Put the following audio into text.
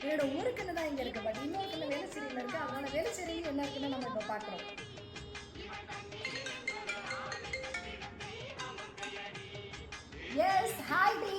என்னோட ஒரு கண்ணு தான் இங்க இருக்கு, பட் இன்னொரு கண்ணு வேலுச்சேரியில இருக்கு. அதனால வேலுச்சேரியில் என்ன இருக்குன்னு நம்ம இப்ப பாக்குறோம். Yes, hi D.